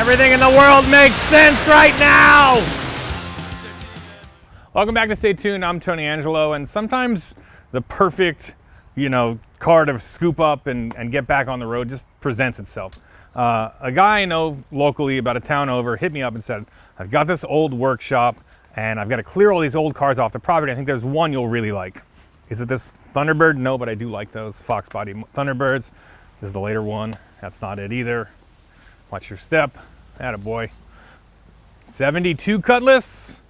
Everything in the world makes sense right now! Welcome back to Stay Tuned. I'm Tony Angelo, and sometimes the perfect, car to scoop up and get back on the road just presents itself. A guy I know locally about a town over hit me up and said, I've got this old workshop and I've got to clear all these old cars off the property. I think there's one you'll really like. Is it this Thunderbird? No, but I do like those Fox body Thunderbirds. This is the later one. That's not it either. Watch your step. Attaboy. 72 Cutlass.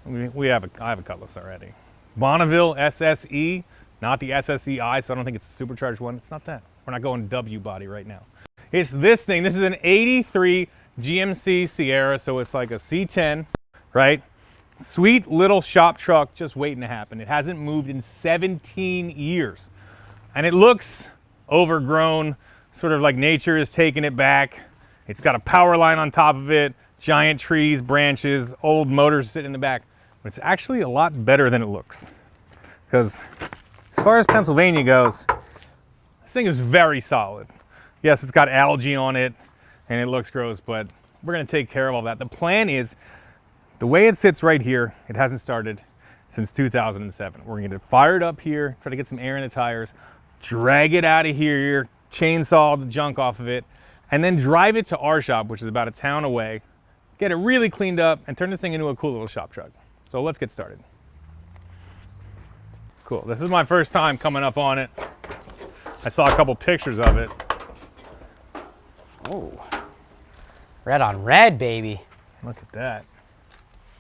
I have a Cutlass already. Bonneville SSE, not the SSEI, so I don't think it's the supercharged one. It's not that. We're not going W body right now. It's this thing. This is an 83 GMC Sierra, so it's like a C10, right? Sweet little shop truck just waiting to happen. It hasn't moved in 17 years. And it looks overgrown, sort of like nature is taking it back. It's got a power line on top of it, giant trees, branches, old motors sitting in the back. But it's actually a lot better than it looks. Because as far as Pennsylvania goes, this thing is very solid. Yes, it's got algae on it and it looks gross, but we're gonna take care of all that. The plan is, the way it sits right here, it hasn't started since 2007. We're gonna get it fired up here, try to get some air in the tires, drag it out of here, chainsaw the junk off of it, and then drive it to our shop, which is about a town away, get it really cleaned up, and turn this thing into a cool little shop truck. So let's get started. Cool, this is my first time coming up on it. I saw a couple pictures of it. Oh, red on red, baby. Look at that.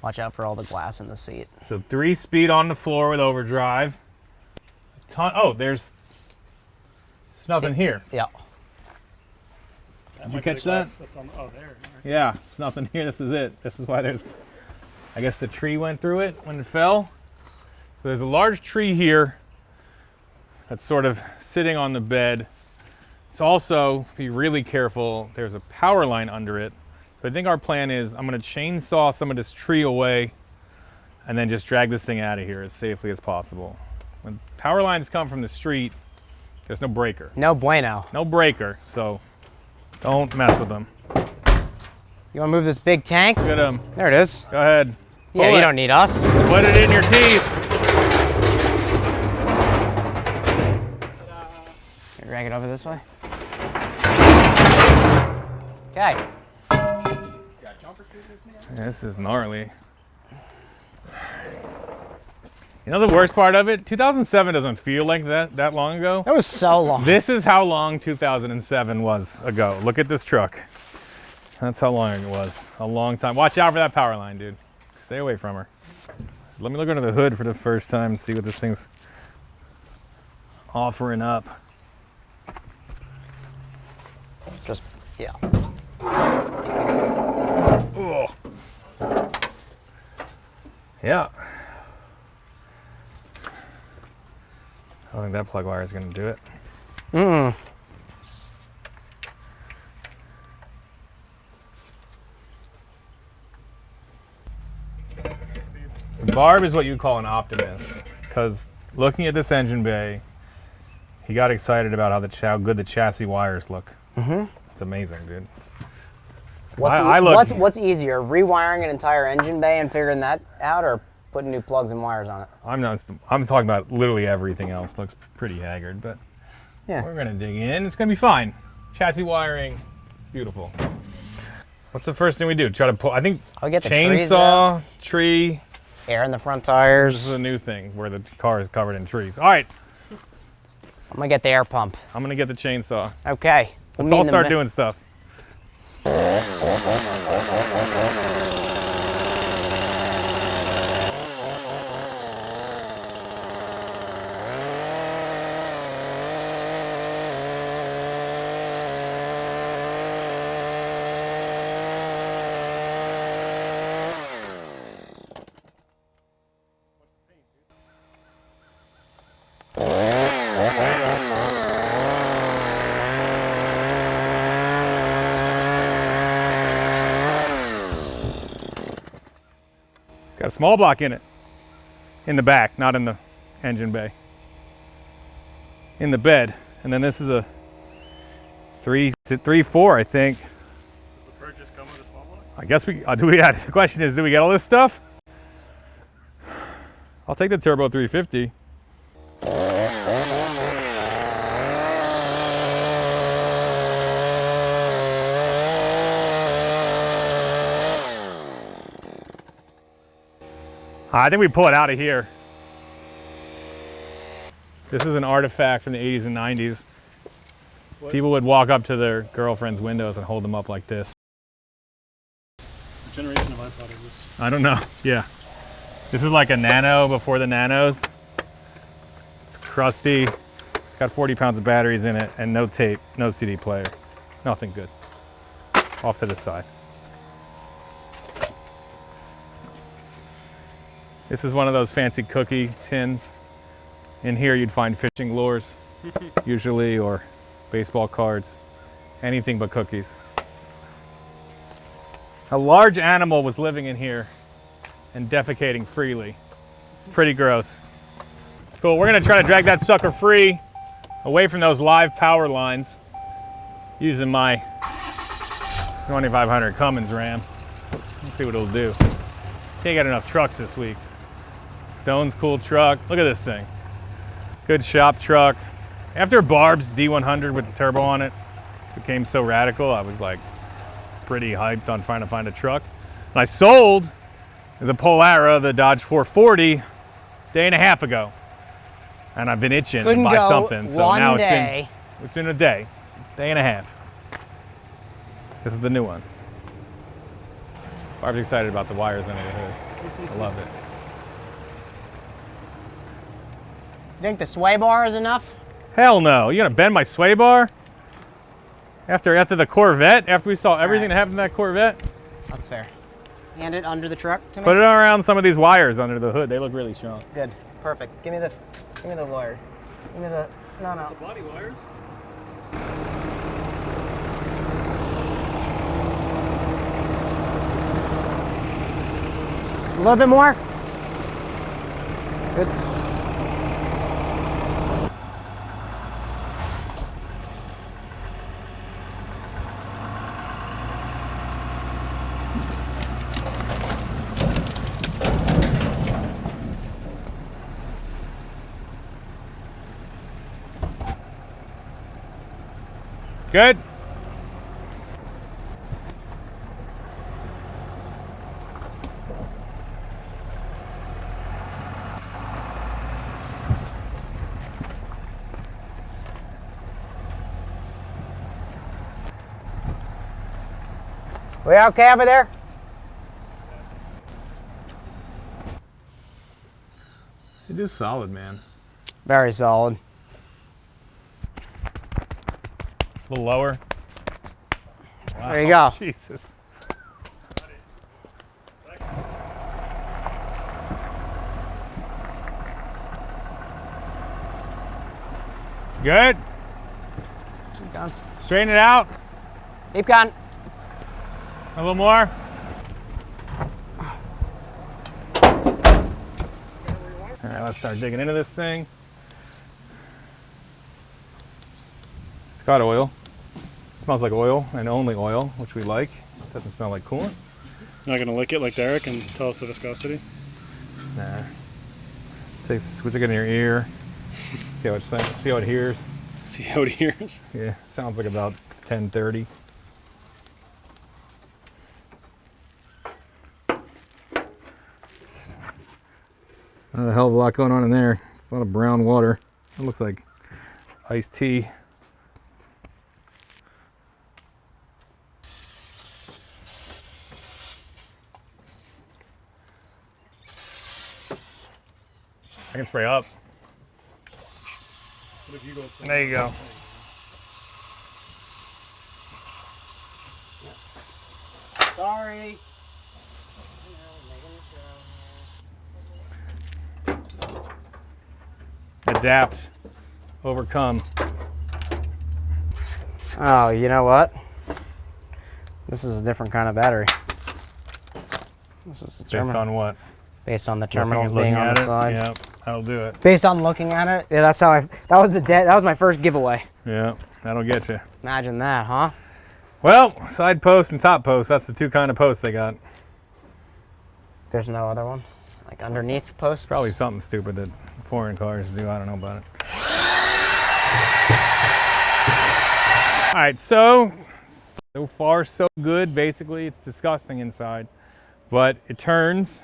Watch out for all the glass in the seat. So 3-speed on the floor with overdrive. Oh, there's nothing here. Yeah. Did you catch that? Oh, there. Yeah, it's nothing here. This is it. This is why there's, I guess the tree went through it when it fell. So there's a large tree here that's sort of sitting on the bed. It's also, be really careful, there's a power line under it. So I think our plan is I'm gonna chainsaw some of this tree away and then just drag this thing out of here as safely as possible. When power lines come from the street, there's no breaker. No bueno. No breaker, so don't mess with them. You wanna move this big tank? Look at them. There it is. Go ahead. Yeah, you don't need us. Put it in your teeth. Drag it over this way. Okay. This is gnarly. You know the worst part of it? 2007 doesn't feel like that long ago. That was so long. This is how long 2007 was ago. Look at this truck. That's how long it was. A long time. Watch out for that power line, dude. Stay away from her. Let me look under the hood for the first time and see what this thing's offering up. Just, yeah. Oh. Yeah. I don't think that plug wire is going to do it. Mm-mm. So Barb is what you call an optimist, because looking at this engine bay, he got excited about how good the chassis wires look. Mm-hmm. It's amazing, dude. What's easier, rewiring an entire engine bay and figuring that out, or putting new plugs and wires on it? I'm talking about literally everything else. Looks pretty haggard, but yeah, we're gonna dig in. It's gonna be fine. Chassis wiring, beautiful. What's the first thing we do? Try to pull. I think I'll get the chainsaw, tree. Air in the front tires. This is a new thing where the car is covered in trees. All right. I'm gonna get the air pump. I'm gonna get the chainsaw. Okay. Let's all start doing stuff. Got a small block in it. In the back, not in the engine bay. In the bed. And then this is a 3.4, I think. Does the purchase come with I guess we the question is, do we get all this stuff? I'll take the turbo 350. I think we pull it out of here. This is an artifact from the 80s and 90s. What? People would walk up to their girlfriend's windows and hold them up like this. What generation of iPod is this? I don't know. Yeah. This is like a Nano before the Nanos. It's crusty. It's got 40 pounds of batteries in it and no tape, no CD player. Nothing good. Off to the side. This is one of those fancy cookie tins. In here you'd find fishing lures, usually, or baseball cards, anything but cookies. A large animal was living in here and defecating freely. Pretty gross. Cool, we're gonna try to drag that sucker free, away from those live power lines, using my 2500 Cummins Ram. Let's see what it'll do. Can't get enough trucks this week. Stone's cool truck. Look at this thing. Good shop truck. After Barb's D100 with the turbo on it became so radical, I was like pretty hyped on trying to find a truck. And I sold the Polara, the Dodge 440, day and a half ago. And I've been itching to buy something. So now it's been a day and a half. This is the new one. Barb's excited about the wires under the hood. I love it. You think the sway bar is enough? Hell no. You gonna bend my sway bar? After the Corvette? After we saw everything that happened to that Corvette? That's fair. Hand it under the truck to me. Put it around some of these wires under the hood. They look really strong. Good. Perfect. Give me the wire. Give me the no. The body wires? A little bit more. Good. Good? We okay over there? It is solid, man. Very solid. A little lower. Wow. There you go. Jesus. Good. Keep going. Straighten it out. Keep going. A little more. All right, let's start digging into this thing. It's got oil. Smells like oil and only oil, which we like. Doesn't smell like coolant. You're not gonna lick it like Derek and tell us the viscosity? Nah. Switch it in your ear. See how it hears. See how it hears? Yeah, sounds like about 1030. Not a hell of a lot going on in there. It's a lot of brown water. It looks like iced tea. I can spray up. What if you go There you go. Sorry. Adapt. Overcome. Oh, you know what? This is a different kind of battery. This is the Based on what? Based on the terminals being on the side. Yeah, that'll do it. Based on looking at it, yeah, that's how that was my first giveaway. Yeah, that'll get you. Imagine that, huh? Well, side post and top post, that's the two kind of posts they got. There's no other one? Like underneath posts? Probably something stupid that foreign cars do. I don't know about it. All right, so far so good. Basically, it's disgusting inside, but it turns.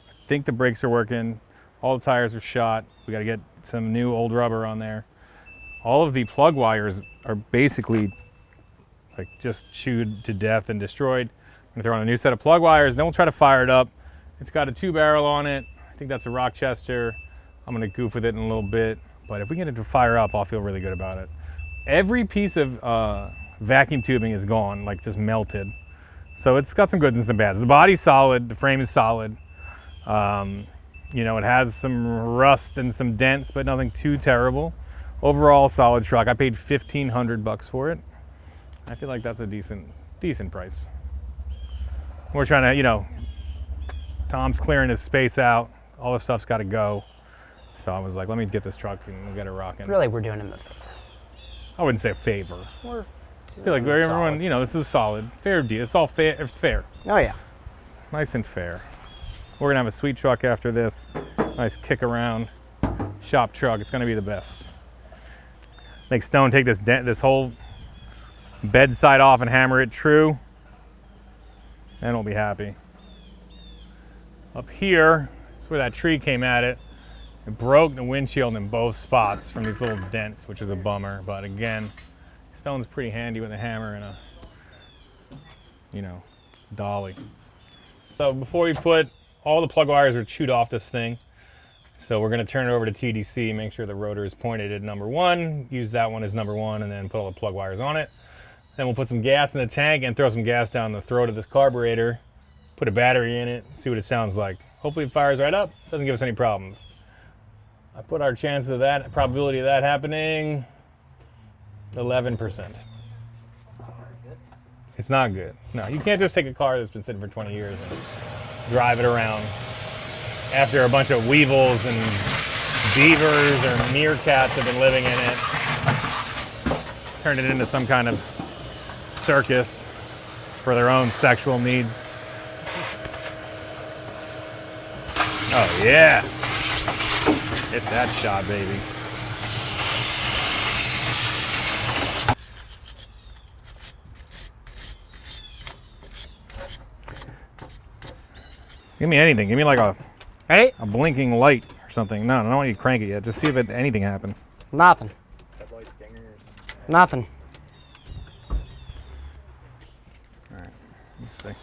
I think the brakes are working. All the tires are shot. We got to get some new old rubber on there. All of the plug wires are basically like just chewed to death and destroyed. I'm gonna throw on a new set of plug wires, then we'll try to fire it up. It's got a 2-barrel on it. I think that's a Rochester. I'm gonna goof with it in a little bit, but if we get it to fire up, I'll feel really good about it. Every piece of vacuum tubing is gone, like just melted. So it's got some goods and some bads. The body's solid, the frame is solid. You know, it has some rust and some dents, but nothing too terrible. Overall, solid truck. I paid $1,500 for it. I feel like that's a decent price. We're trying to, you know, Tom's clearing his space out. All this stuff's got to go. So I was like, let me get this truck and we'll get it rocking. Really, we're doing him a favor. I wouldn't say a favor. We're I feel like everyone, you know, this is solid. Fair deal. It's all fair. It's fair. Oh, yeah. Nice and fair. We're going to have a sweet truck after this. Nice kick around shop truck. It's going to be the best. Make Stone take this whole bedside off and hammer it true. Then we'll be happy. Up here, that's where that tree came at it. It broke the windshield in both spots from these little dents, which is a bummer. But again, Stone's pretty handy with a hammer and a, you know, dolly. So before we put, all the plug wires are chewed off this thing. So we're gonna turn it over to TDC, make sure the rotor is pointed at number 1, use that one as number 1, and then put all the plug wires on it. Then we'll put some gas in the tank and throw some gas down the throat of this carburetor, put a battery in it, see what it sounds like. Hopefully it fires right up, doesn't give us any problems. I put our chances of that, probability of that happening, 11%. It's not good. No, you can't just take a car that's been sitting for 20 years and drive it around after a bunch of weevils and beavers or meerkats have been living in it. Turn it into some kind of circus for their own sexual needs. Oh yeah. Hit that shot, baby. Give me anything. Give me like a blinking light or something. No, I don't want you to crank it yet. Just see if anything happens. Nothing. Headlight stingers. Nothing. All right. Let's see.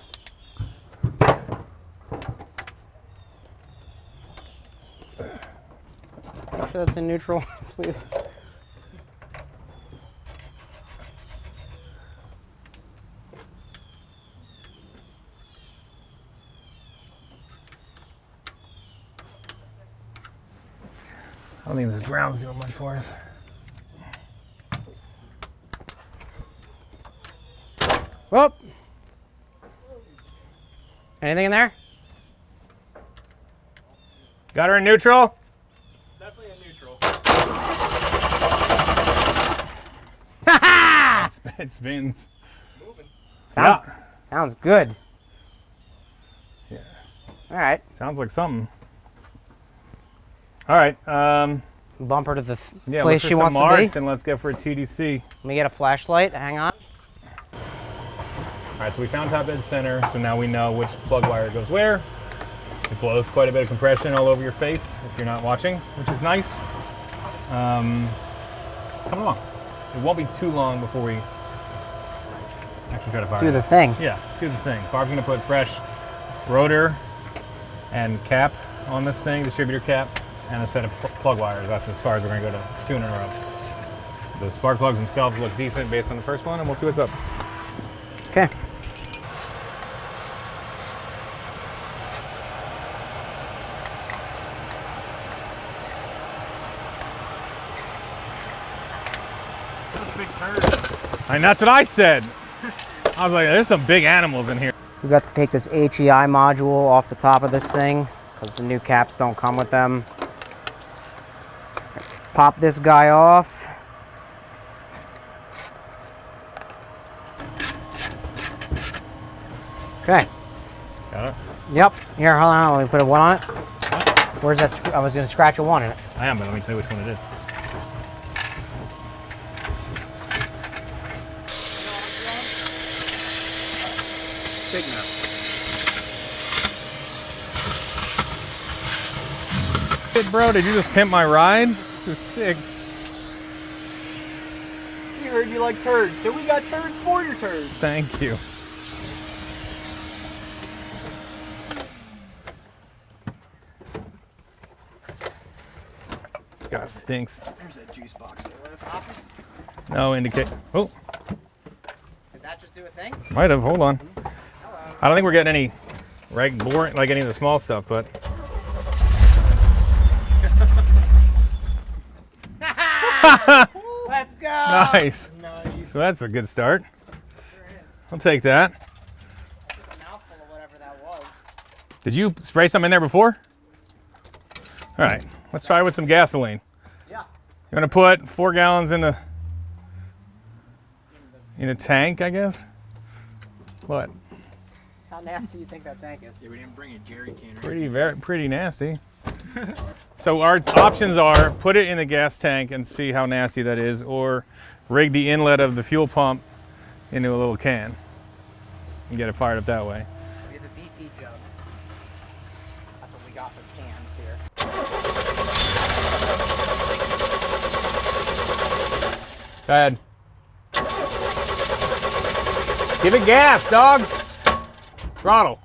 Make sure that's in neutral, please. I don't think this ground's doing much for us. Whoop. Anything in there? Got her in neutral? It's definitely in neutral. It spins. It's moving. Sounds good. Yeah. All right. Sounds like something. All right. Bumper to the Yeah, place look for she some wants marks to be. and let's go for a TDC. Let me get a flashlight. Hang on. All right, so we found top dead center, so now we know which plug wire goes where. It blows quite a bit of compression all over your face if you're not watching, which is nice. It's coming along. It won't be too long before we actually try to fire Do it the up. thing. Yeah, do the thing. Barb's gonna put fresh rotor and cap on this thing, distributor cap, and a set of plug wires. That's as far as we're gonna go to 2 in a row. The spark plugs themselves look decent based on the first one, and we'll see what's up. Okay. That's a big turd. And that's what I said. I was like, there's some big animals in here. We got to take this HEI module off the top of this thing because the new caps don't come with them. Pop this guy off. Okay. Got it? Yep. Here, hold on. Let me put a 1 on it. Where's that? I was going to scratch a 1 in it. I am, but let me tell you which one it is. Big enough. Shit, bro, did you just pimp my ride? This is sick. We heard you like turds, so we got turds for your turds. Thank you. God, it stinks. There's that juice box I left. No indicate. Oh, Did that just do a thing? might have. Hold on. I don't think we're getting any boring, like any of the small stuff, but. Let's go. Nice. Nice. So that's a good start. I'll take that. A mouthful of whatever that was. Did you spray some in there before? All right, let's try with some gasoline. Yeah. You want to put 4 gallons in a tank, I guess? What? How nasty do you think that tank is? Yeah, we didn't bring a jerry can. Right? Pretty nasty. So our options are put it in a gas tank and see how nasty that is, or rig the inlet of the fuel pump into a little can and get it fired up that way. We have a BP jug. That's what we got for cans here. Go ahead. Give it gas, dog. Throttle.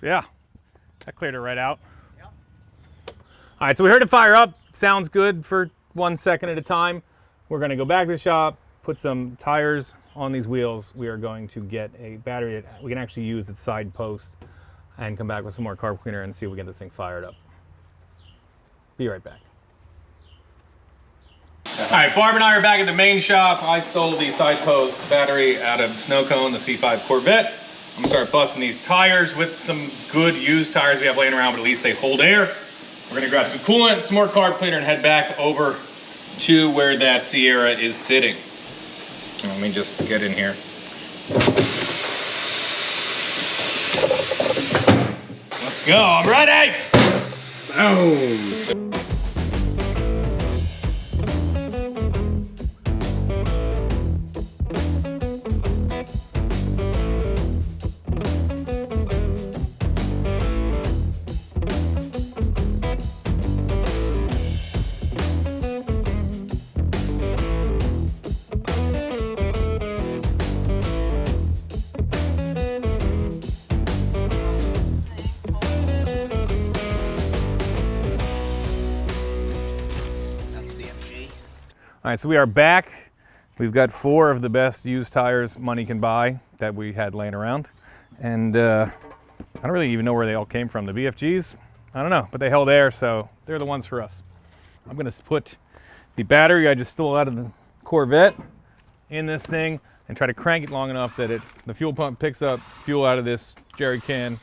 Yeah, that cleared it right out. Yep. All right, so we heard it fire up. Sounds good for 1 second at a time. We're gonna go back to the shop, put some tires on these wheels. We are going to get a battery that we can actually use its side post and come back with some more carb cleaner and see if we get this thing fired up. Be right back. All right, Barb and I are back at the main shop. I stole the side post battery out of Snow Cone, the C5 Corvette. I'm gonna start busting these tires with some good used tires we have laying around, but at least they hold air. We're gonna grab some coolant, some more carb cleaner, and head back over to where that Sierra is sitting. Let me just get in here. Let's go, I'm ready! Boom! All right, so we are back. We've got 4 of the best used tires money can buy that we had laying around. And I don't really even know where they all came from. The BFGs, I don't know, but they held air, so they're the ones for us. I'm gonna put the battery I just stole out of the Corvette in this thing and try to crank it long enough that the fuel pump picks up fuel out of this jerry can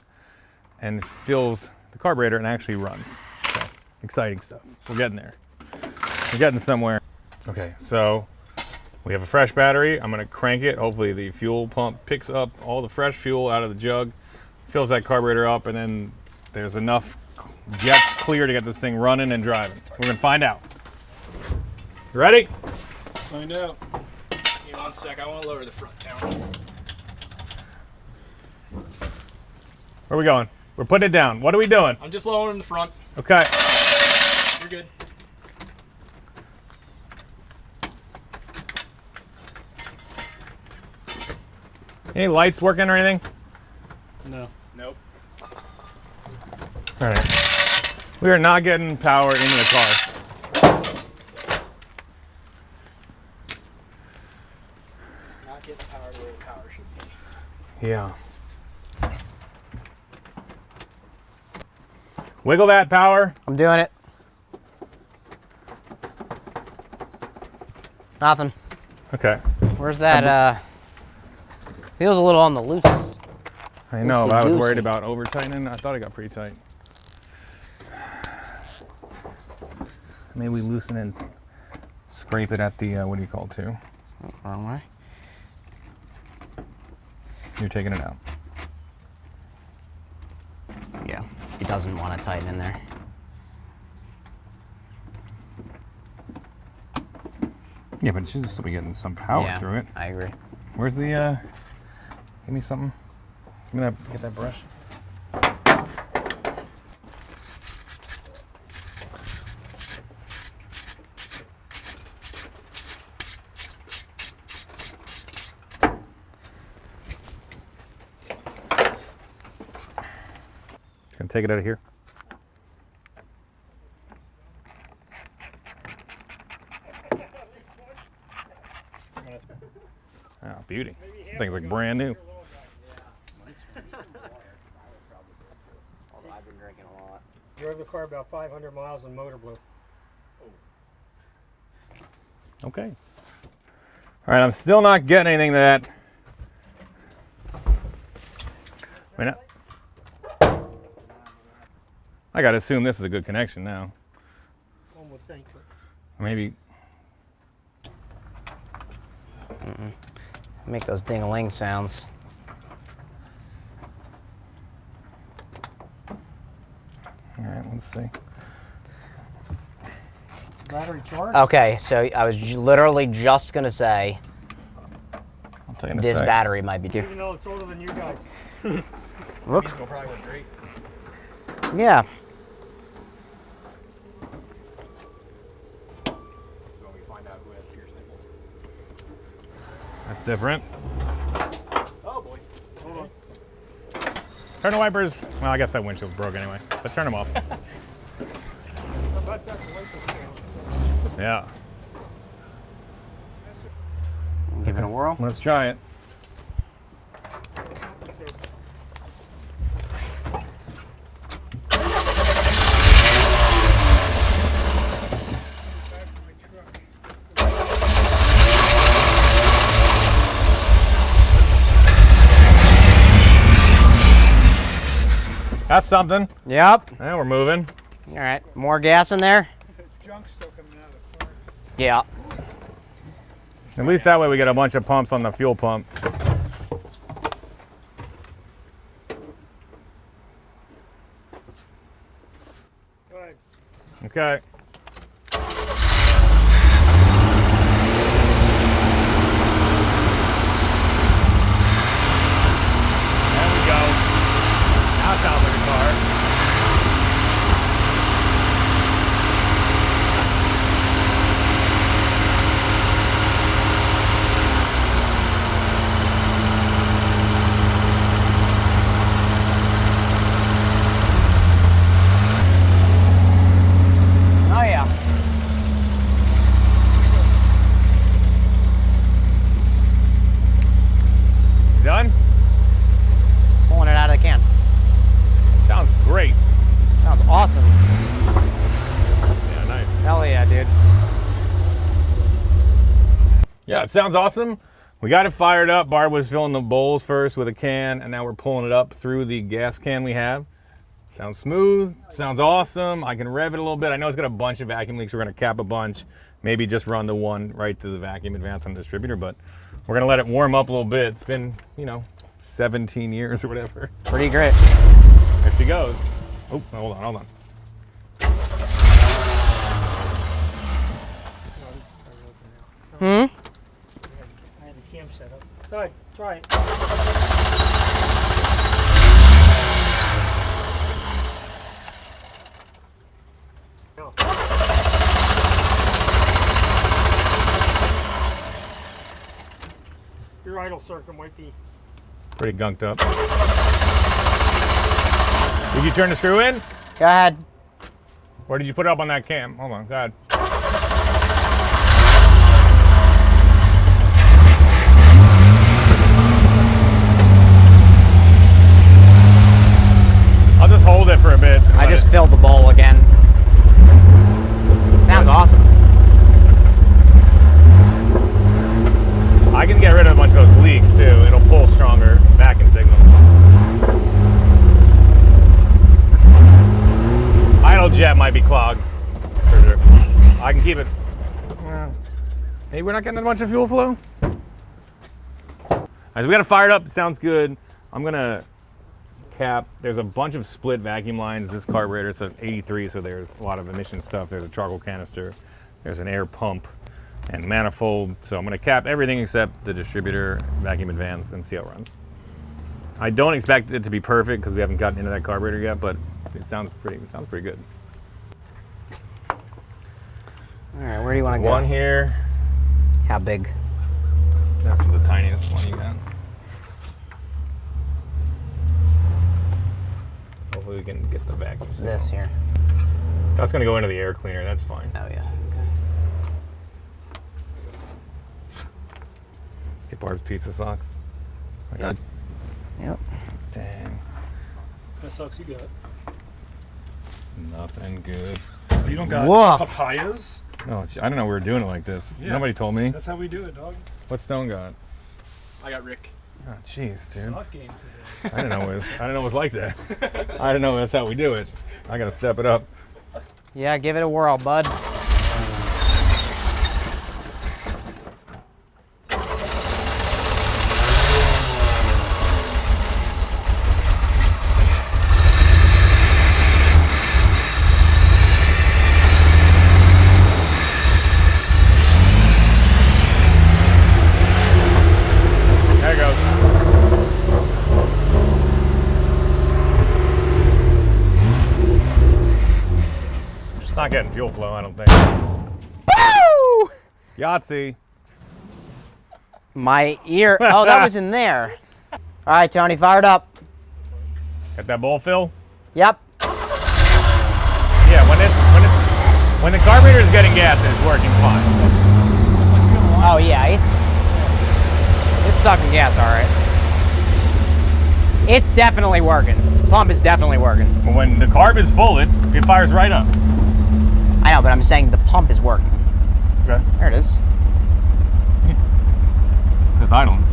and fills the carburetor and actually runs. So, exciting stuff. We're getting there. We're getting somewhere. Okay, so we have a fresh battery. I'm gonna crank it. Hopefully the fuel pump picks up all the fresh fuel out of the jug, fills that carburetor up, and then there's enough jets clear to get this thing running and driving. We're gonna find out. You ready? Find out. Give me 1 sec, I want to lower the front tower. Where are we going? We're putting it down. What are we doing? I'm just lowering the front. Okay. You're good. Any lights working or anything? No. Nope. All right. We are not getting power into the car. Not getting power the way the power should be. Yeah. Wiggle that power. I'm doing it. Nothing. Okay. Where's that? Feels a little on the loose. I know, but I was worried Loosey-goosey. about over tightening. I thought it got pretty tight. Maybe we loosen and scrape it at the, what do you call it too? Wrong way. You're taking it out. Yeah, he doesn't want to tighten in there. Yeah, but it should still be getting some power Yeah, through it. I agree. Where's the, give me something. Give me that, get that brush. Gonna take it out of here. Oh, beauty. Thing's like brand new. I've been drinking a lot. Drove the car about 500 miles and motor blew. Okay. All right, I'm still not getting anything that. I mean, I gotta assume this is a good connection now. One would think, but Maybe. Make those ding-a-ling sounds. All right, let's see. battery charged. Okay, so I was literally just gonna say I'll tell you in a this sec. battery might be different. Even though it's older than you guys. Looks. These will probably work great. Yeah. That's when we find out who has pierced nipples. That's different. Oh boy. Hold on. Turn the wipers. Well, I guess that windshield's broke anyway, but turn them off. How about that? The lights are down. Yeah, Give it a whirl. let's try it. That's something. Yep. Yeah, we're moving. All right. More gas in there. Junk still coming out of the car. Yeah. At least that way we get a bunch of pumps on the fuel pump. Go ahead. Okay. There we go. Now it sounds like a car. Oh yeah. You done? Pulling it out of the can. Sounds great. Sounds awesome. Yeah, nice. Hell yeah, dude. Yeah, it sounds awesome. We got it fired up. Barb was filling the bowls first with a can, and now we're pulling it up through the gas can we have. Sounds smooth, sounds awesome. I can rev it a little bit. I know it's got a bunch of vacuum leaks. We're gonna cap a bunch. Maybe just run the one right to the vacuum advance on the distributor, but we're gonna let it warm up a little bit. It's been, 17 years or whatever. Pretty great. There she goes. Oh, hold on. Hmm? I had the cam set up. Go ahead, try it. No. Your idle circuit might be. Pretty gunked up. Did you turn the screw in? Go ahead. Or did you put it up on that cam? Hold on, go ahead. I'll just hold it for a bit. and I let just it- filled the bowl again. Sounds awesome. might be clogged. For sure. I can keep it. Hey, we're not getting a bunch of fuel flow? All right, we got it fired up. It sounds good. I'm gonna cap. There's a bunch of split vacuum lines. This carburetor is an 83, so there's a lot of emission stuff. There's a charcoal canister. There's an air pump and manifold. So I'm gonna cap everything except the distributor, vacuum advance, and see how it runs. I don't expect it to be perfect because we haven't gotten into that carburetor yet, but it sounds pretty good. All right, where do you want to go? One here. How big? That's the tiniest one you got. Hopefully we can get the vacuum. What's this here? That's gonna go into the air cleaner, that's fine. Oh yeah, Get Barb's pizza socks. okay. Yep. Dang. What kind of socks you got? Nothing good. Oh, you don't got Woof. papayas? No, I don't know we were doing it like this. Yeah. Nobody told me. That's how we do it, dog. What's Stone got? I got Rick. Oh, jeez, dude. Sock game today. I didn't know it was like that. I didn't know that's how we do it. I gotta step it up. Yeah, give it a whirl, bud. There it goes. It's not getting fuel flow, I don't think. Woo! Yahtzee. My ear. Oh, that was in there. All right, Tony, fired up. Got that bowl fill? Yep. Yeah, when the carburetor is getting gas, it's working fine. Oh yeah, it's sucking gas, all right. It's definitely working. Pump is definitely working. But when the carb is full, it fires right up. I know, but I'm saying the pump is working. Okay. There it is. It's idling.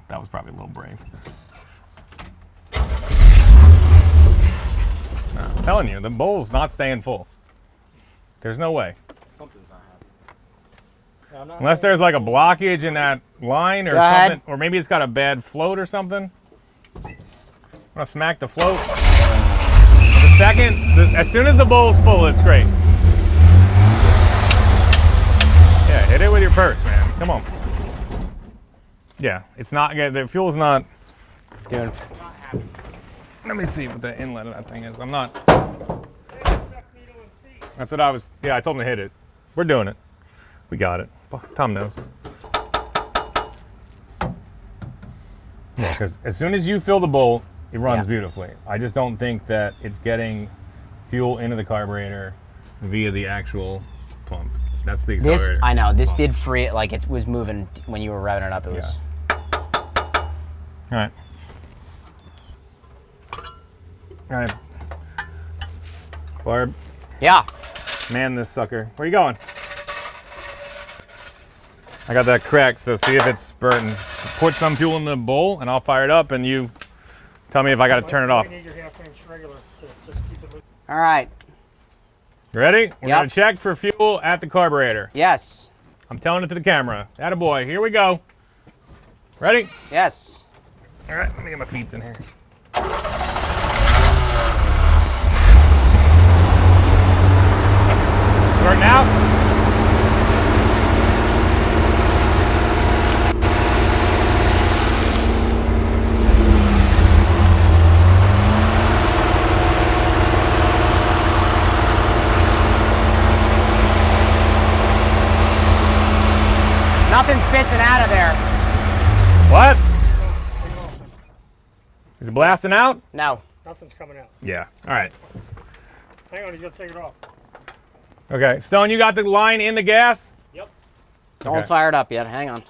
That was probably a little brave. No, I'm telling you, the bowl's not staying full. There's no way. Something's not happening. Unless there's like a blockage in that line or Go ahead. something, or maybe it's got a bad float or something. I'm gonna smack the float. As soon as the bowl's full, it's great. Yeah, hit it with your purse, man. Come on. Yeah, it's not, the fuel's not. Doing. Let me see what the inlet of that thing is. I'm not. That's what I was, yeah, I told him to hit it. We're doing it. We got it. Tom knows. Yeah, because as soon as you fill the bowl, it runs beautifully. I just don't think that it's getting fuel into the carburetor via the actual pump. That's the accelerator. This, I know, this did free it, like it was moving when you were revving it up. It was. All right. All right. Barb, Yeah. man this sucker. Where you going? I got that cracked, so see if it's spurting. Put some fuel in the bowl, and I'll fire it up, and you tell me if I got to turn it off. You need your half-inch regular to just keep it moving. All right. You ready? We're Yep. gonna check for fuel at the carburetor. Yes. I'm telling it to the camera. Attaboy, here we go. Ready? Yes. All right, let me get my feet in here. Starting out. Nothing's pitching out of there. What? Is it blasting out? No. Nothing's coming out. Yeah. All right. Hang on, he's gonna take it off. Okay. Stone, you got the line in the gas? Yep. Don't Okay. fire it up yet. Hang on.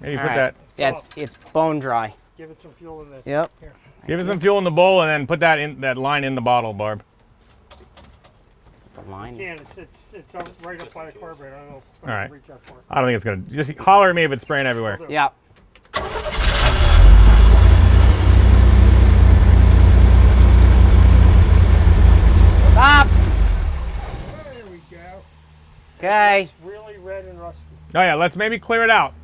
Maybe All put right. that. Yeah, it's bone dry. Give it some fuel in there. Yep. Here. Give it some fuel in the bowl, and then put that line in the bottle, Barb. The line. Yeah, it's up, right up by the carburetor. I don't know if it's All gonna right. reach that far. I don't think it's gonna. Just holler at me if it's spraying everywhere. Yeah. Okay. It's really red and rusty. Oh yeah, let's maybe clear it out.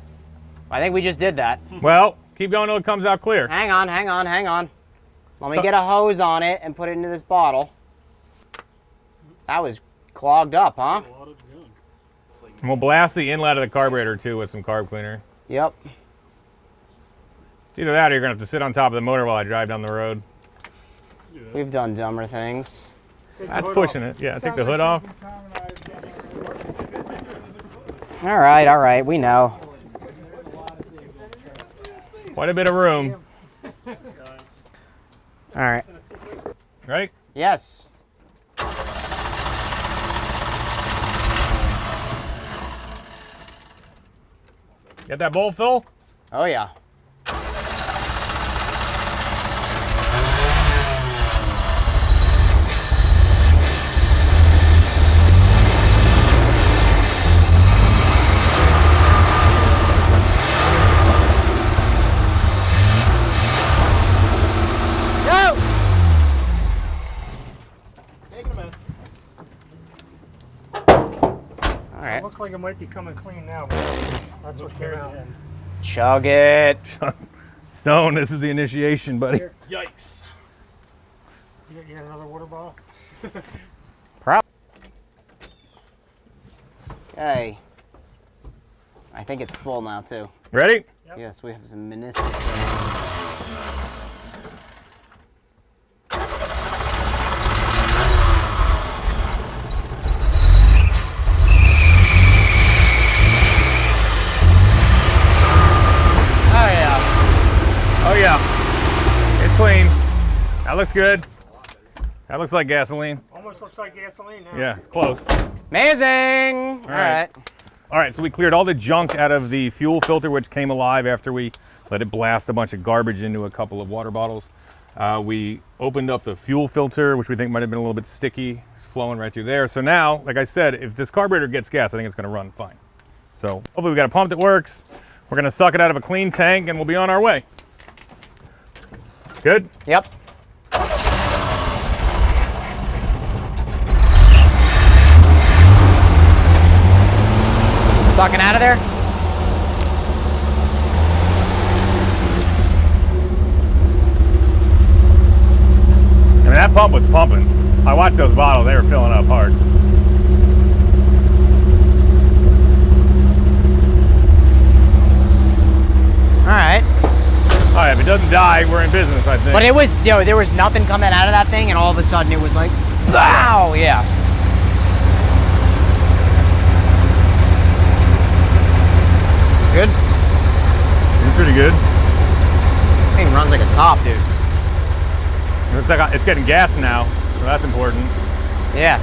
I think we just did that. Well, keep going till it comes out clear. Hang on, hang on, hang on. Let me get a hose on it and put it into this bottle. That was clogged up, huh? A lot of gunk. And we'll blast the inlet of the carburetor too with some carb cleaner. Yep. It's either that or you're gonna have to sit on top of the motor while I drive down the road. We've done dumber things. That's pushing it. Yeah, take the hood off. All right, we know. Quite a bit of room. All right. Ready? Yes. Get that bowl full? Oh yeah. Go! Making a mess. All right. It looks like it might be coming clean now. That's what came out. Chug it. Stone, this is the initiation, buddy. Yikes. You got another water bottle? Okay. I think it's full now too. Ready? Yep. Yes, we have some meniscus. Oh yeah. It's clean. That looks good. That looks like gasoline. Almost looks like gasoline now. Yeah, it's close. Amazing. All right. All right, so we cleared all the junk out of the fuel filter, which came alive after we let it blast a bunch of garbage into a couple of water bottles. We opened up the fuel filter, which we think might have been a little bit sticky. It's flowing right through there. So now, like I said, if this carburetor gets gas, I think it's gonna run fine. So hopefully we got a pump that works. We're gonna suck it out of a clean tank and we'll be on our way. Good? Yep. Sucking out of there? I mean, that pump was pumping. I watched those bottles, they were filling up hard. All right. All right, if it doesn't die, we're in business, I think. But it was, there was nothing coming out of that thing, and all of a sudden it was like, wow, yeah. Good. It's pretty good. Thing runs like a top, dude. It's getting gas now, so that's important. Yeah.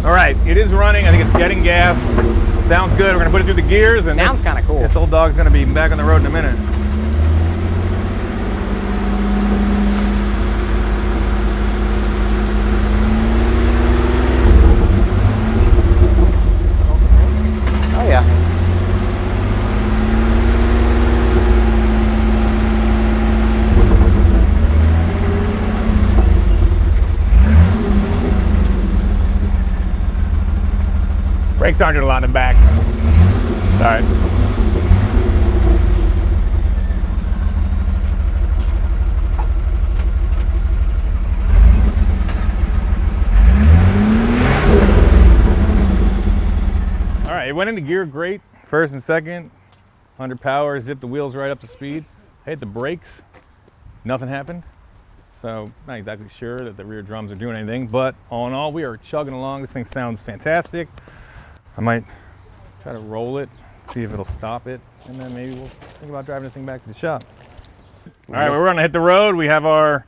All right, it is running. I think it's getting gas. Sounds good. We're gonna put it through the gears, and Sounds kind of cool. this old dog's gonna be back on the road in a minute. Oh yeah. Brakes aren't doing a lot in the back. All right. All right, it went into gear great. First and second, 100 power, zipped the wheels right up to speed. Hit the brakes, nothing happened. So not exactly sure that the rear drums are doing anything, but all in all, we are chugging along. This thing sounds fantastic. I might try to roll it, see if it'll stop it, and then maybe we'll think about driving this thing back to the shop. All right, we're gonna hit the road. We have our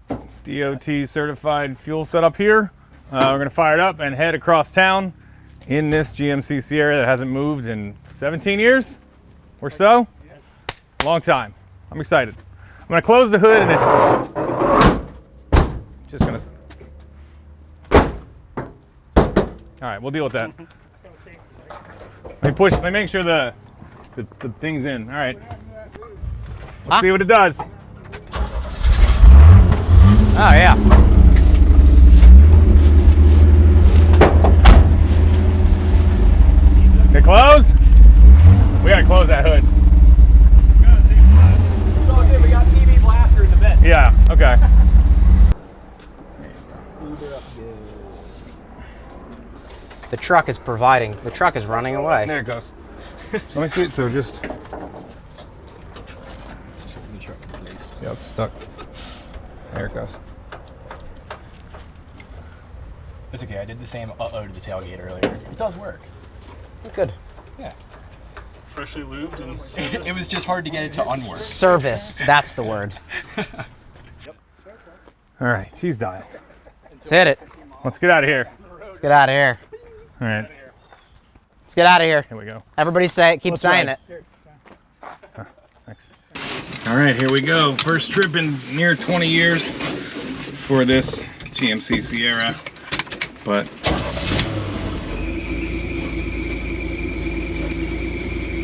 DOT certified fuel set up here. We're gonna fire it up and head across town in this GMC Sierra that hasn't moved in 17 years or so. Long time. I'm excited. I'm gonna close the hood and it's just gonna. All right, we'll deal with that. Let me push. Let me make sure the thing's in. All right. Let's see what it does. Oh yeah. it closed? We gotta close that hood. It's all good. We got PB blaster in the bed. Yeah, okay. The truck is providing. The truck is running away. There it goes. Let me see it. So just. Yeah, it's stuck. There it goes. It's okay. I did the same to the tailgate earlier. It does work. Good. Yeah. Freshly lubed and It was just hard to get it to unwork. Serviced. That's the word. All right, she's dying. Let's hit it. Let's get out of here. Let's get out of here. All right, Let's get out of here. here we go. Everybody say it. Keep saying it. All right, here we go. First trip in near 20 years for this GMC Sierra, but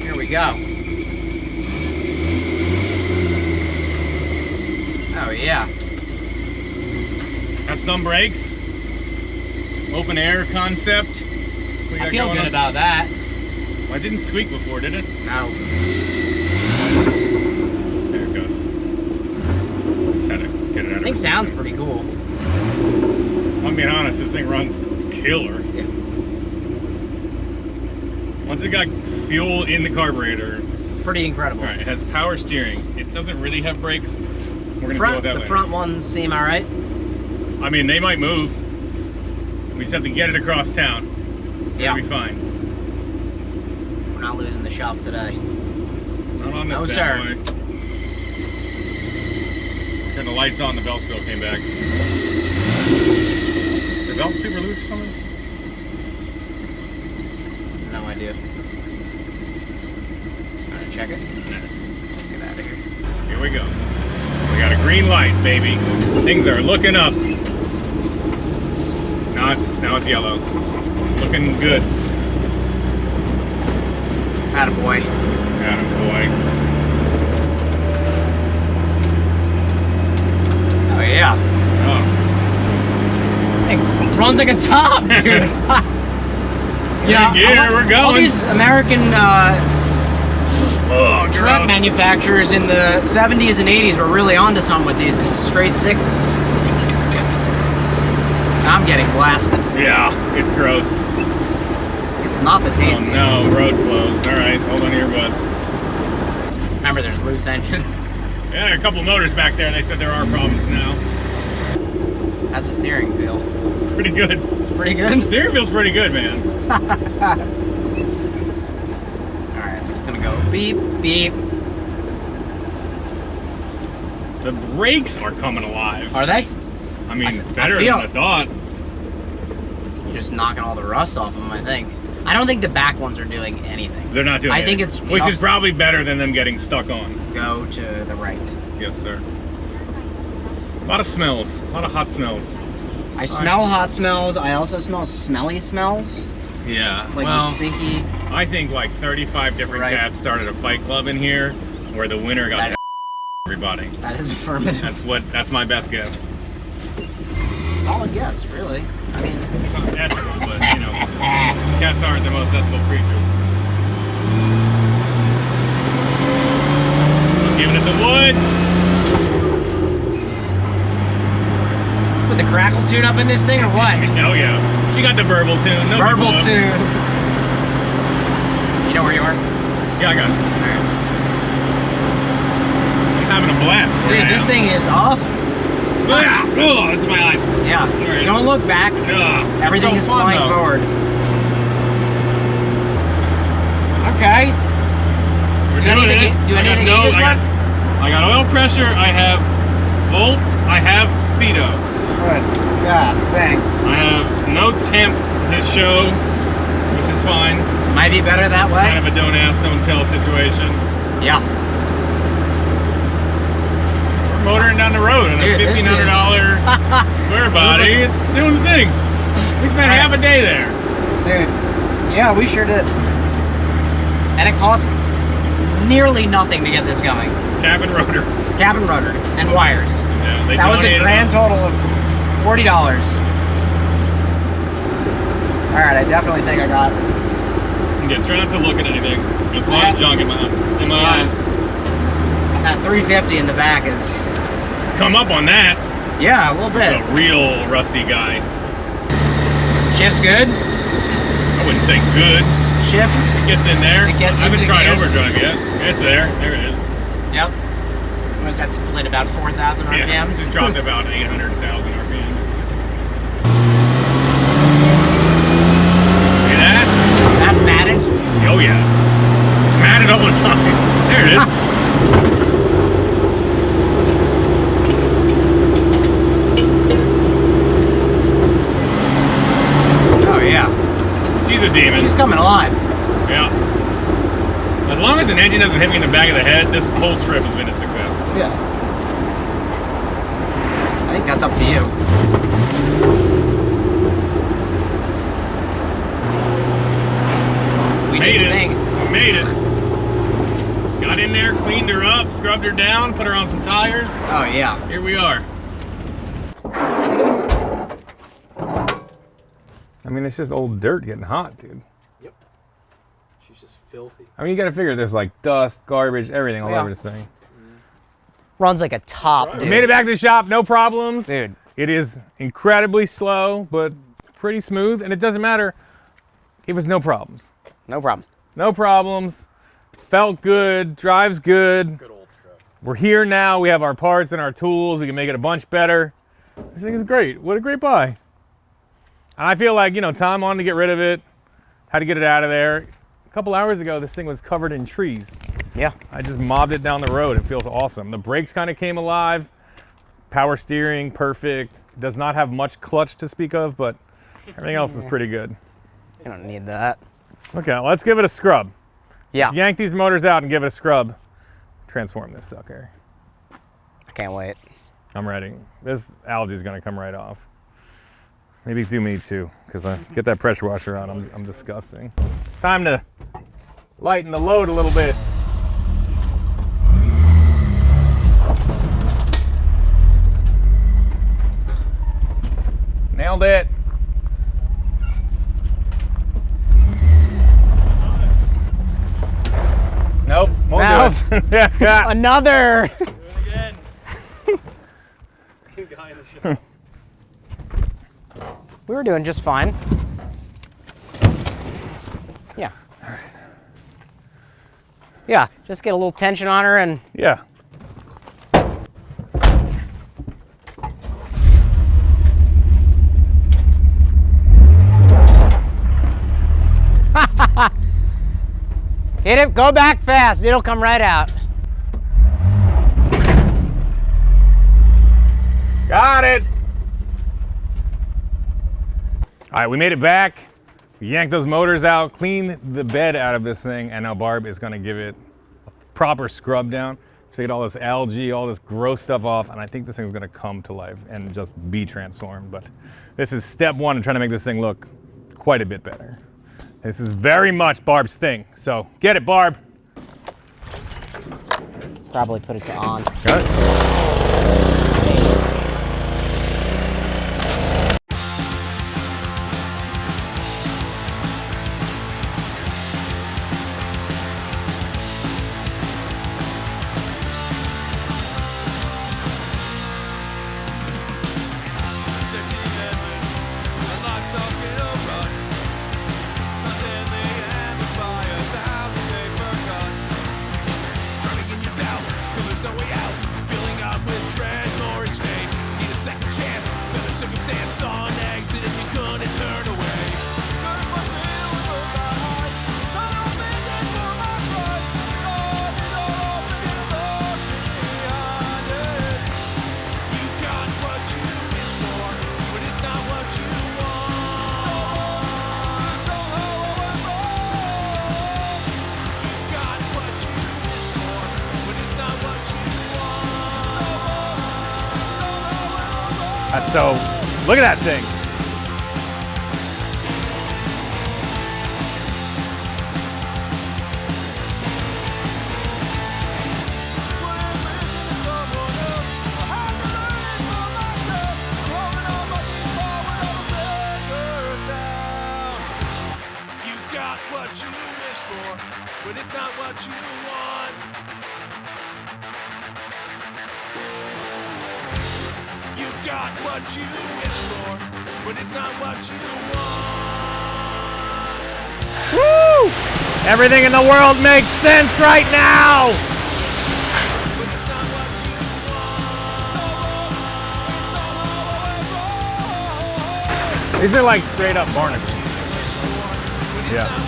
Here we go. Oh yeah. got some brakes. Open air concept. We got I feel going good on. about that. Well, it didn't squeak before, did it? No. There it goes. Just had to get it out of I think sounds pretty cool. I'm being honest, this thing runs killer. Yeah. Once it got fuel in the carburetor, It's pretty incredible. all right, it has power steering. It doesn't really have brakes. We're gonna deal with that The later. front ones seem all right. I mean, they might move. We just have to get it across town. Yeah. It'll be fine. We're not losing the shop today. Not on this No, bad sir. boy. Turned the lights on, the belt still came back. Is the belt super loose or something? No idea. Wanna check it? Let's get out of here. Here we go. We got a green light, baby. Things are looking up. Now it's yellow. Looking good. Attaboy. Attaboy. Oh yeah. Oh. It runs like a top, dude. You know, Yeah, we're going. all these American Oh, truck gross. manufacturers in the 70s and 80s were really onto something with these straight sixes. I'm getting blasted. Yeah, it's gross. It's not the Oh tastiest. no, road closed. All right, hold on to your butts. Remember, there's loose engine. Yeah, a couple motors back there. They said there are problems now. How's the steering feel? Pretty good. Pretty good? Steering feels pretty good, man. Alright, so it's gonna go beep, beep. The brakes are coming alive. Are they? I mean, I better feel- than I thought. You're just knocking all the rust off them, I think. I don't think the back ones are doing anything. They're not doing I think anything, it's which is just- probably better than them getting stuck on. Go to the right. Yes, sir. A lot of smells. A lot of hot smells. I smell hot smells. I also smell smelly smells. Yeah. Like well, the stinky. I think like 35 different Right. cats started a fight club in here, where the winner got That- everybody. That is affirmative. That's my best guess. Solid guess, really. I mean, It's not ethical, but you know, cats aren't the most ethical creatures. I'm giving it the wood. put the crackle tune up in this thing or what? Oh yeah, she got the verbal tune. No Verbal big tune. You know where you are? Yeah, I got it. Alright. I'm having a blast. Dude, this thing is awesome. Oh, it's my eyes. Yeah. Alright. Don't look back. Ugh, Everything it's is so fun, flying though. forward. Okay. We're Do doing anything it. you- do I got anything you no- just I got, I got oil pressure. I have volts. I have speedo. Good. God dang. I have no temp this show, which is fine. Might be better that way. Kind of a don't ask, don't tell situation. Yeah. We're motoring down the road in a Dude, this $1,500 square body. It's doing the thing. We spent half a day there. Dude. Yeah, we sure did. And it cost nearly nothing to get this going. Cap and rotor. Cap and rotor and wires. Yeah, they That was a donated grand them. total of $40. Alright, I definitely think I got tuned it. Try not to look at anything. There's a lot of junk in my eyes. That 350 in the back is... Come up on that. Yeah, a little bit. A real rusty guy. Shift's good? I wouldn't say good. Shifts. It gets in there. It gets I haven't into tried gears. overdrive yet. It's there. There it is. Yep. Was that split about 4,000 RPMs? Yeah, just dropped about 800,000 RPM. See that? That's matted. Oh yeah. Matted all the time. There it is. Oh yeah. She's a demon. She's coming alive. Yeah. As long as an engine doesn't hit me in the back of the head, this whole trip has been a success. Yeah. I think that's up to you. We Made did it. the thing. We made it. Got in there, cleaned her up, scrubbed her down, put her on some tires. Oh yeah. Here we are. I mean, it's just old dirt getting hot, dude. Yep. She's just filthy. I mean, you gotta figure there's like dust, garbage, everything all Yeah. over this thing. Runs like a top, We dude. made it back to the shop, no problems. Dude. It is incredibly slow, but pretty smooth, and it doesn't matter. It was no problems. No problem. No problems. Felt good, drives good. Good old truck. We're here now. We have our parts and our tools. We can make it a bunch better. This thing is great. What a great buy. And I feel like, you know, Tom wanted to get rid of it, had to get it out of there. A couple hours ago, this thing was covered in trees. Yeah. I just mobbed it down the road. It feels awesome. The brakes kind of came alive. Power steering, perfect. Does not have much clutch to speak of, but everything else is pretty good. You don't need that. Okay, let's give it a scrub. Yeah. Let's yank these motors out and give it a scrub. Transform this sucker. I can't wait. I'm ready. This algae is gonna come right off. Maybe do me too, because I get that pressure washer on. I'm disgusting. It's time to lighten the load a little bit. Nailed it. Nope, won't do it. Yeah. Another. Do it again. Guy in the shop. We were doing just fine. Yeah. Yeah, just get a little tension on her and Yeah. hit it, go back fast. It'll come right out. Got it. All right, we made it back. We yanked those motors out, cleaned the bed out of this thing, and now Barb is gonna give it a proper scrub down to get all this algae, all this gross stuff off, and I think this thing's gonna come to life and just be transformed. But this is step one in trying to make this thing look quite a bit better. This is very much Barb's thing, so get it, Barb. Probably put it to on. Got it? So, look at that thing. You got what you but it's not what you want. You got what you wish for, but it's not what you want. Woo! Everything in the world makes sense right now! But it's not what you want. These are like straight up barnacles. Yeah.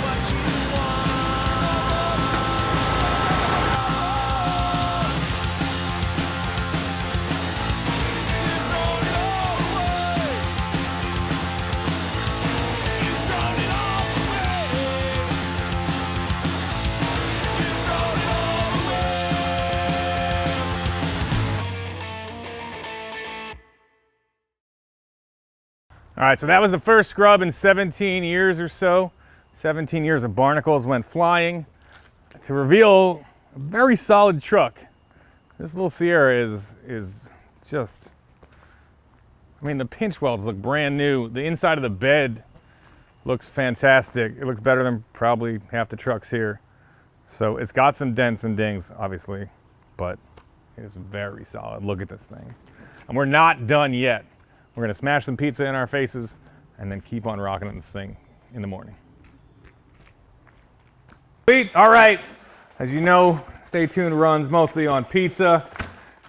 All right, so that was the first scrub in 17 years or so. 17 years of barnacles went flying to reveal a very solid truck. This little Sierra is just, I mean, the pinch welds look brand new. The inside of the bed looks fantastic. It looks better than probably half the trucks here. So it's got some dents and dings, obviously, but it is very solid. Look at this thing. And we're not done yet. We're gonna smash some pizza in our faces and then keep on rocking this thing in the morning. Sweet, all right. As you know, Stay Tuned runs mostly on pizza.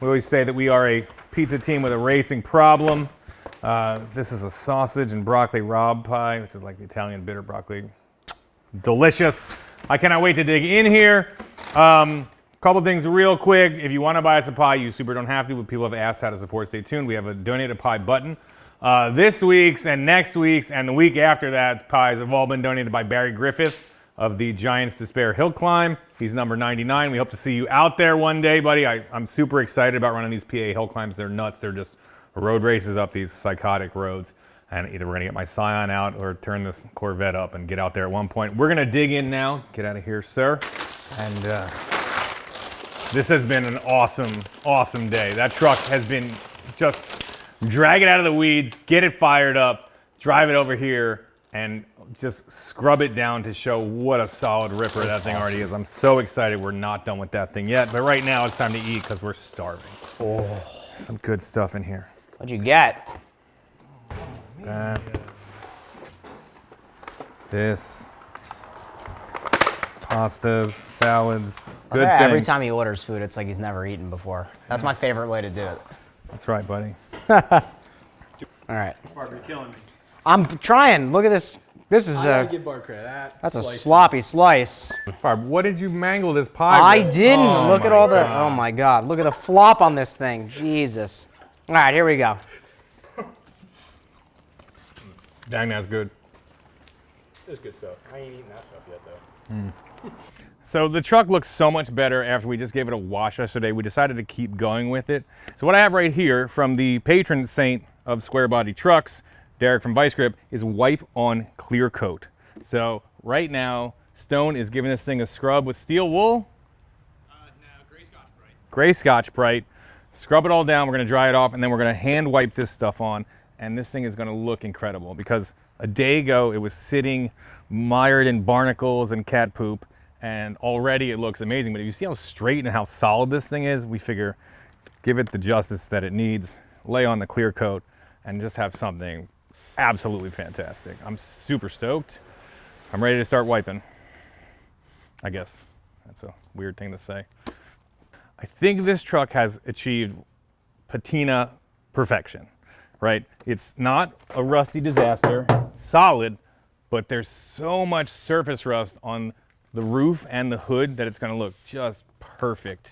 We always say that we are a pizza team with a racing problem. This is a sausage and broccoli Rob pie, which is like the Italian bitter broccoli. Delicious. I cannot wait to dig in here. Couple things real quick. If you want to buy us a pie, you super don't have to, but people have asked how to support Stay Tuned. We have a donate a pie button. This week's and next week's and the week after that pies have all been donated by Barry Griffith of the Giants Despair Hill Climb. He's number 99. We hope to see you out there one day, buddy. I'm super excited about running these PA hill climbs. They're nuts. They're just road races up these psychotic roads. And either we're gonna get my Scion out or turn this Corvette up and get out there at one point. We're gonna dig in now. Get out of here, sir. And this has been an awesome, awesome day. That truck has been just drag it out of the weeds, get it fired up, drive it over here, and just scrub it down to show what a solid ripper that thing already is. I'm so excited we're not done with that thing yet, but right now it's time to eat because we're starving. Oh, some good stuff in here. What'd you get? That. This. Pastas, salads, good things. Every time he orders food, it's like he's never eaten before. That's my favorite way to do it. That's right, buddy. All right. Barb, you're killing me. I'm trying. Look at this. This is I gotta give Barb credit. that's a sloppy slice. Barb, what did you mangle this pie I with? didn't. Oh Look at my all the. God. Oh my God. Look at the flop on this thing. Jesus. All right, here we go. Dang, that's good. It's good stuff. I ain't eating that stuff yet, though. So the truck looks so much better after we just gave it a wash yesterday. We decided to keep going with it. So what I have right here from the patron saint of square body trucks, Derek from Vice Grip, is wipe on Clearcoat. So right now, Stone is giving this thing a scrub with steel wool. No, Gray Scotch Brite. Gray Scotch Brite. Scrub it all down, we're gonna dry it off, and then we're gonna hand wipe this stuff on, and this thing is gonna look incredible because a day ago it was sitting mired in barnacles and cat poop, and already it looks amazing. But if you see how straight and how solid this thing is, we figure give it the justice that it needs, lay on the clear coat, and just have something absolutely fantastic. I'm super stoked. I'm ready to start wiping, I guess. That's a weird thing to say. I think this truck has achieved patina perfection, right? It's not a rusty disaster, solid, but there's so much surface rust on the roof and the hood that it's gonna look just perfect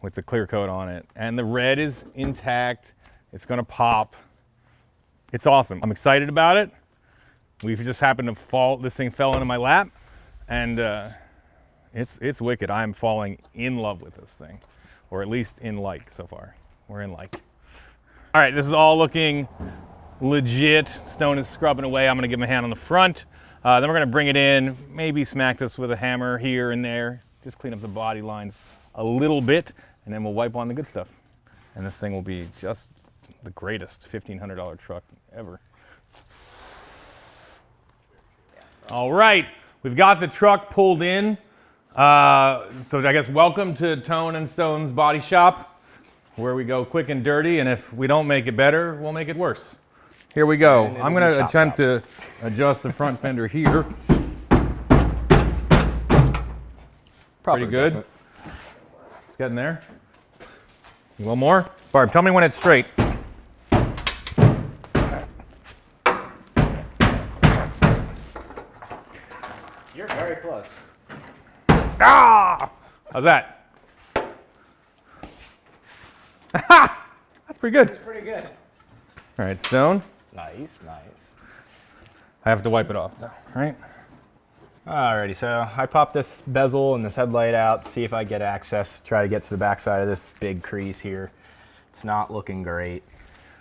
with the clear coat on it. And the red is intact, it's gonna pop. It's awesome, I'm excited about it. We've just happened to fall, this thing fell into my lap, and it's wicked. I'm falling in love with this thing, or at least in like so far. We're in like. All right, this is all looking legit. Stone is scrubbing away. I'm gonna give him a hand on the front. Then we're gonna bring it in, maybe smack this with a hammer here and there, just clean up the body lines a little bit, and then we'll wipe on the good stuff. And this thing will be just the greatest $1,500 truck ever. All right, we've got the truck pulled in. So I guess welcome to Tone and Stone's Body Shop, where we go quick and dirty, and if we don't make it better, we'll make it worse. Here we go. I'm going to attempt to adjust the front fender here. Pretty good. It's getting there. A little more. Barb, tell me when it's straight. You're very close. Ah! How's that? That's pretty good. It's pretty good. All right, Stone. Nice, nice. I have to wipe it off though, right? Alrighty, so I popped this bezel and this headlight out to see if I get access, try to get to the backside of this big crease here. It's not looking great.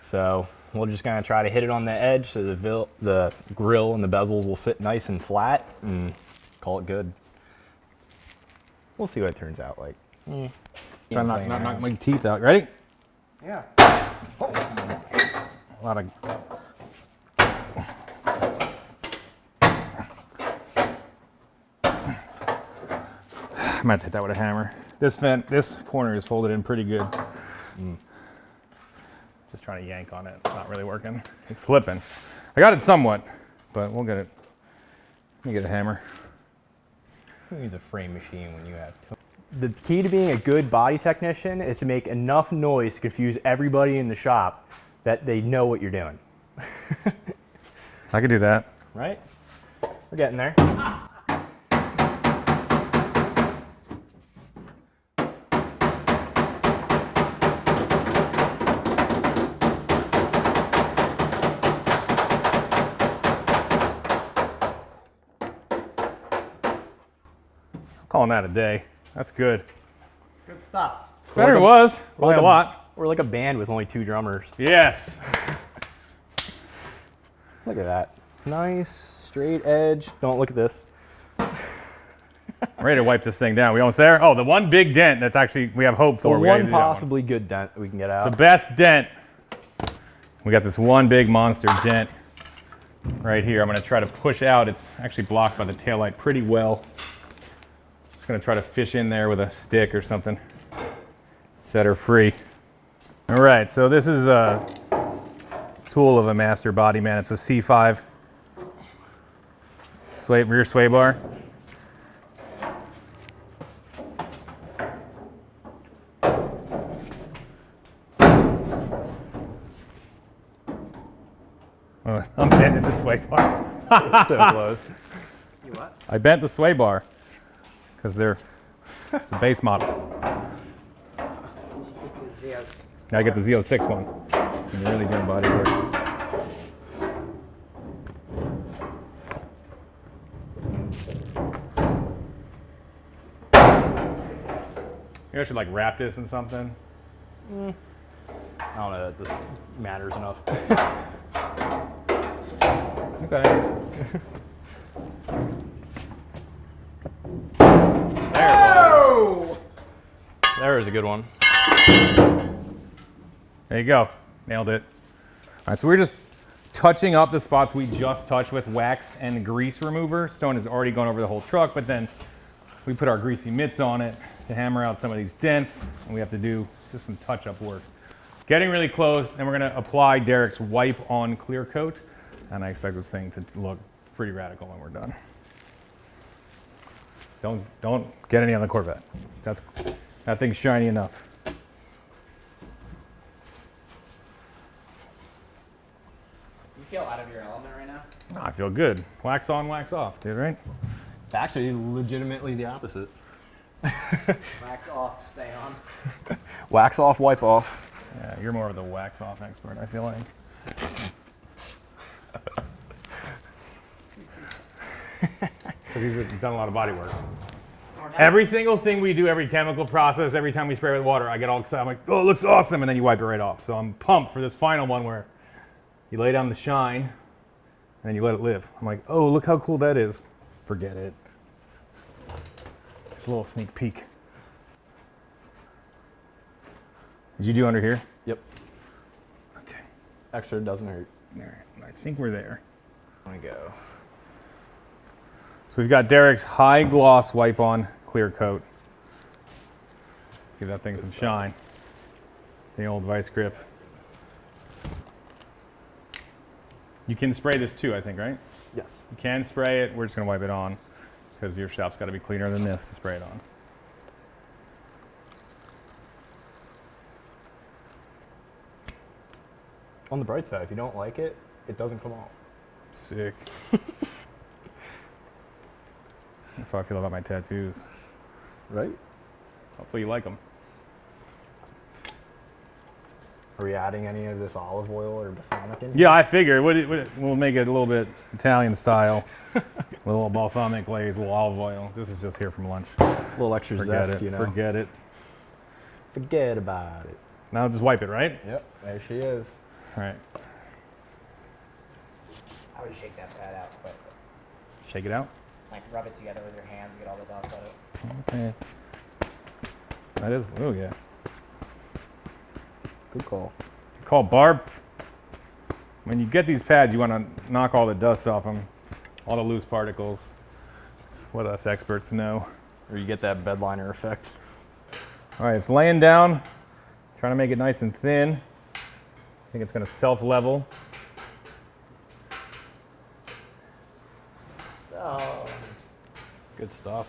So we're just gonna try to hit it on the edge so the grill and the bezels will sit nice and flat and call it good. We'll see what it turns out like. Try to not knock my teeth out. Ready? Yeah. A lot of. I might hit that with a hammer. This corner is folded in pretty good. Just trying to yank on it. It's not really working. It's slipping. I got it somewhat, but we'll get it. Let me get a hammer. Who needs a frame machine when you have The key to being a good body technician is to make enough noise to confuse everybody in the shop that they know what you're doing. I could do that. Right? We're getting there. Calling that a day. That's good. Good stuff. Better than it was. Like a lot. We're like a band with only 2 drummers. Yes. Look at that. Nice, straight edge. Don't look at this. I'm ready to wipe this thing down. We almost there? Oh, the one big dent that's actually we have hope The for. We gotta one do that possibly good dent we can get out. The best dent. We got this one big monster dent right here. I'm going to try to push out. It's actually blocked by the taillight pretty well. Just going to try to fish in there with a stick or something. Set her free. All right, so this is a tool of a master body man. It's a C5 rear sway bar. Oh, I'm bending the sway bar. It's so close. You what? I bent the sway bar because it's a base model. Now I get the Z06 one. And really doing body work. Maybe I should like wrap this in something. I don't know that this matters enough. Okay. There's a good one. There you go. Nailed it. All right, so we're just touching up the spots we just touched with wax and grease remover. Stone has already gone over the whole truck, but then we put our greasy mitts on it to hammer out some of these dents, and we have to do just some touch-up work. Getting really close, and we're going to apply Derek's wipe-on Clearcoat, and I expect this thing to look pretty radical when we're done. Don't get any on the Corvette. That thing's shiny enough. You feel out of your element right now? No, I feel good. Wax on, wax off, dude, right? It's actually legitimately the opposite. Wax off, stay on. Wax off, wipe off. Yeah, you're more of the wax off expert, I feel like. Because he's done a lot of body work. Every single thing we do, every chemical process, every time we spray with water, I get all excited. I'm like, oh, it looks awesome, and then you wipe it right off. So I'm pumped for this final one where you lay down the shine, and then you let it live. I'm like, oh, look how cool that is. Forget it. Just a little sneak peek. Did you do under here? Yep. Okay. Extra doesn't hurt. There. I think we're there. There we go. So we've got Derek's high gloss wipe on clear coat. Give that thing some shine. The old vice grip. You can spray this too, I think, right? Yes. You can spray it. We're just gonna wipe it on because your shop's got to be cleaner than this to spray it on. On the bright side, if you don't like it, it doesn't come off. Sick. That's how I feel about my tattoos. Right? Hopefully you like them. Are we adding any of this olive oil or balsamic in? Yeah, I figured we'll make it a little bit Italian style. A little balsamic glaze, a little olive oil. This is just here from lunch. A little extra Forget zest, it. you know. Forget it. Forget about it. Now just wipe it, right? Yep, there she is. All right. I would shake that pad out quick. Shake it out. Like rub it together with your hands, get all the dust out of it. Okay. That is. Oh yeah. Good call. Call Barb. When you get these pads, you want to knock all the dust off them, all the loose particles. It's what us experts know. Or you get that bed liner effect. All right, it's laying down. Trying to make it nice and thin. I think it's going to self-level. Good stuff.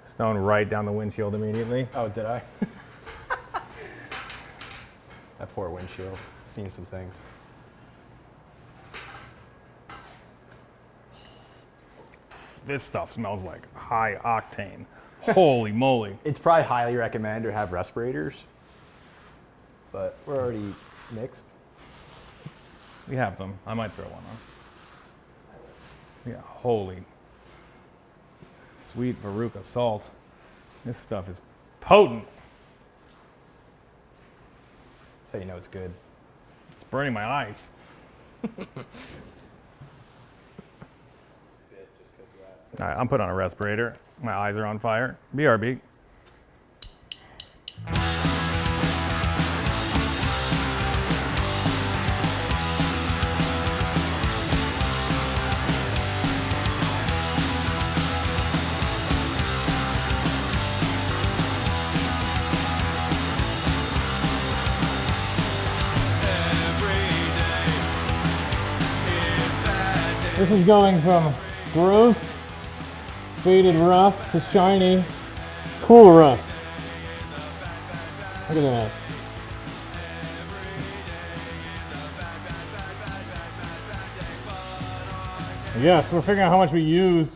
Stone right down the windshield immediately. Oh, did I? That poor windshield. Seen some things. This stuff smells like high octane. Holy moly. It's probably highly recommended to have respirators, but we're already mixed. We have them. I might throw one on. Yeah, holy. Sweet Veruca salt. This stuff is potent. So you know it's good. It's burning my eyes. All right, I'm putting on a respirator. My eyes are on fire. BRB. This is going from gross, faded rust to shiny, cool rust. Look at that. Yes, we're figuring out how much we use.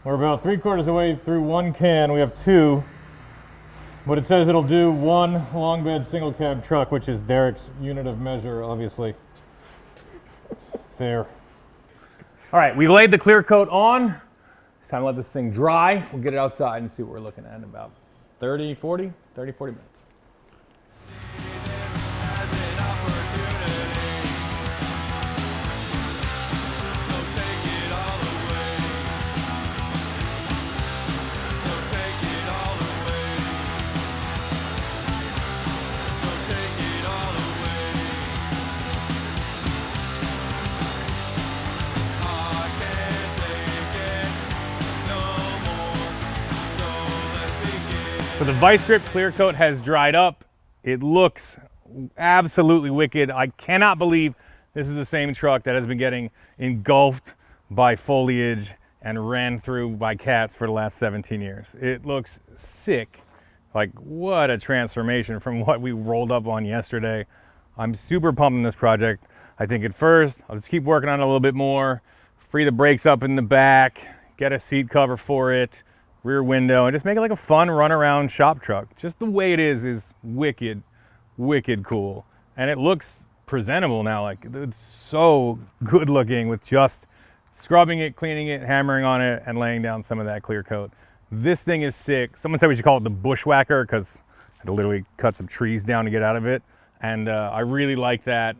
We're about 3/4 of the way through one can. We have two, but it says it'll do one long bed single cab truck, which is Derek's unit of measure, obviously. Fair. All right, we laid the clear coat on. It's time to let this thing dry. We'll get it outside and see what we're looking at in about 30, 40 minutes. So the vice grip clear coat has dried up. It looks absolutely wicked. I cannot believe this is the same truck that has been getting engulfed by foliage and ran through by cats for the last 17 years. It looks sick. Like, what a transformation from what we rolled up on yesterday. I'm super pumped on this project. I think at first, I'll just keep working on it a little bit more, free the brakes up in the back, get a seat cover for it, rear window, and just make it like a fun run around shop truck. Just the way it is wicked, wicked cool. And it looks presentable now. Like, it's so good looking with just scrubbing it, cleaning it, hammering on it, and laying down some of that clear coat. This thing is sick. Someone said we should call it the bushwhacker because I had to literally cut some trees down to get out of it. And I really like that.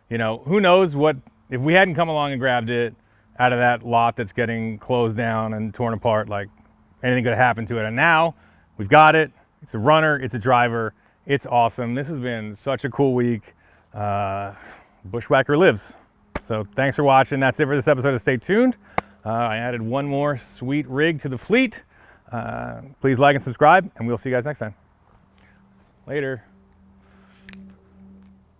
You know, who knows what, if we hadn't come along and grabbed it out of that lot that's getting closed down and torn apart, like, anything could happen to it. And now we've got it. It's a runner, it's a driver. It's awesome. This has been such a cool week. Bushwhacker lives. So thanks for watching. That's it for this episode of Stay Tuned. I added one more sweet rig to the fleet. Please like and subscribe, and we'll see you guys next time. Later.